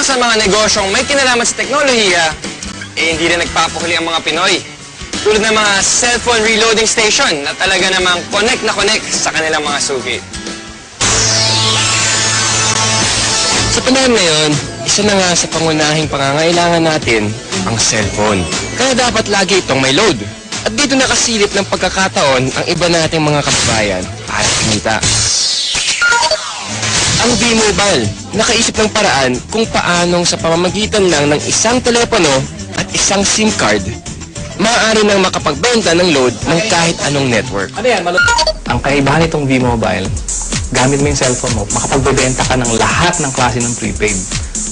sa mga negosyong may kinalaman sa teknolohiya, hindi rin nagpapahuli ang mga Pinoy. Tulad ng mga cellphone reloading station na talaga namang connect na connect sa kanilang mga suki. Sa panahon ngayon, isa na nga sa pangunahing pangangailangan natin ang cellphone. Kaya dapat lagi itong may load. At dito nakasilip ng pagkakataon ang iba nating mga kababayan para kumita. Ang V-Mobile, nakaisip ng paraan kung paanong sa pamamagitan lang ng isang telepono at isang SIM card, maaari nang makapagbenta ng load ng kahit anong network. Ang kaibahan nitong V-Mobile, gamit mo yung cellphone mo, makapagbebenta ka ng lahat ng klase ng prepaid,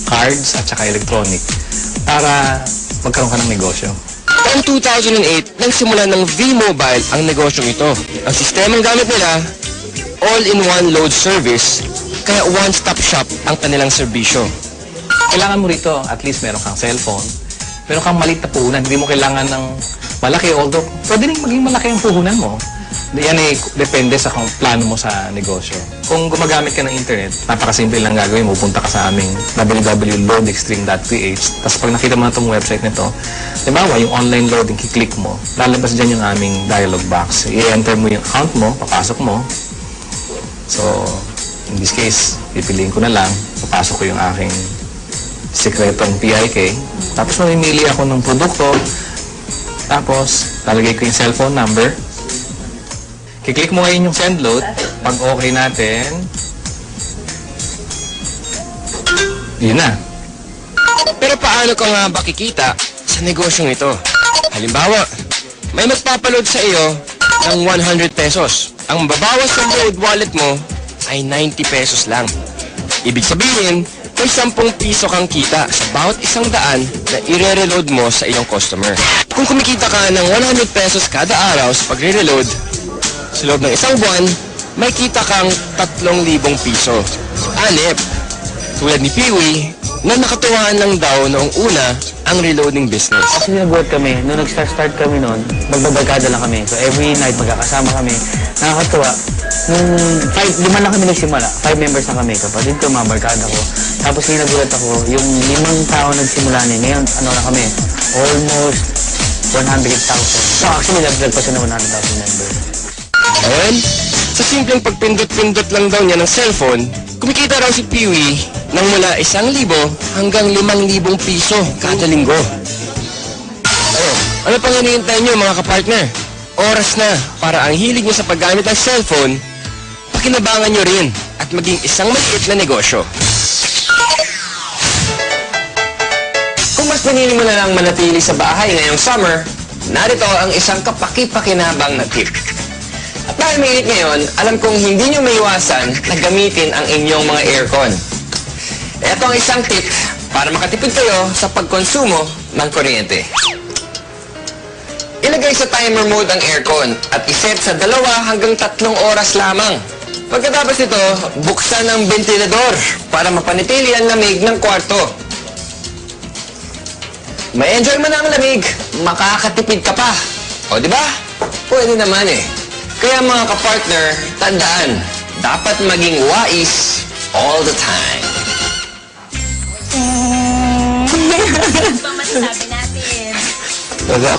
cards at saka electronic, para magkaroon ka ng negosyo. Taong 2008, nagsimula ng V-Mobile ang negosyong ito. Ang sistemang gamit nila, all-in-one load service, kaya one-stop shop ang kanilang serbisyo. Kailangan mo rito, at least meron kang cellphone, meron kang maliit na puhunan, hindi mo kailangan ng malaki, although pwede rin maging malaki ang puhunan mo. Yan ay depende sa kung plano mo sa negosyo. Kung gumagamit ka ng internet, napakasimple lang gagawin mo. Punta ka sa aming www.loadextreme.ph. Tapos pag nakita mo na itong website nito, diba, yung online loading, kiklik mo, lalabas dyan yung aming dialog box. I-enter mo yung account mo, papasok mo. So, in this case, pipiliin ko na lang, papasok ko yung aking sikretong PIK. Tapos mamimili ako ng produkto. Tapos, lalagay ko yung cellphone number. Kiklik mo ngayon yung send load. Pag okay natin, yun na. Pero paano ka nga ba kikita sa negosyong ito? Halimbawa, may magpapaload sa iyo ng 100 pesos. Ang mababawas sa load wallet mo ay 90 pesos lang. Ibig sabihin, may 10 piso kang kita sa bawat 100 na i-reload mo sa iyong customer. Kung kumikita ka ng 100 pesos kada araw sa pagre-reload, sa loob ng isang buwan, may kita kang 3,000 piso. Anip, tulad ni Peewee, na nakatuwaan lang daw noong una ang reloading business. Actually, nag-work kami. Nung nag-start kami noon, magbabarkada lang kami. So, every night, magkakasama kami. Nakakatuwa. Nung 5 lang kami nagsimula. 5 members na kami. Kapatid ko, mga barkada ko. Tapos, nagulat ako, yung 5 tao nagsimula niya. Ngayon, ano na kami? Almost 100,000. So, actually, nag-drag pa siya ng 100,000 members. Ngayon, sa simpleng pagpindot-pindot lang daw niya ng cellphone, kumikita raw si Peewee ng mula 1,000 hanggang 5,000 piso kada linggo. Ano pang hinihintay niyo mga kapartner? Oras na para ang hilig niyo sa paggamit ng cellphone, pakinabangan niyo rin at maging isang maliit na negosyo. Kung mas pinili mo na lang manatili sa bahay ngayong summer, narito ang isang kapaki-pakinabang na tip. At dahil mainit ngayon, alam kong hindi nyo maiwasan na gamitin ang inyong mga aircon. Ito ang isang tip para makatipid kayo sa pagkonsumo ng kuryente. Ilagay sa timer mode ang aircon at iset sa 2 hanggang 3 oras lamang. Pagkatapos nito, buksan ang ventilador para mapanatili ang lamig ng kwarto. May enjoy mo na ang lamig, makakatipid ka pa. O di ba? Pwede naman eh. Kaya mga kapartner, tandaan, dapat maging wais all the time. Ano bang masasabi natin? Wala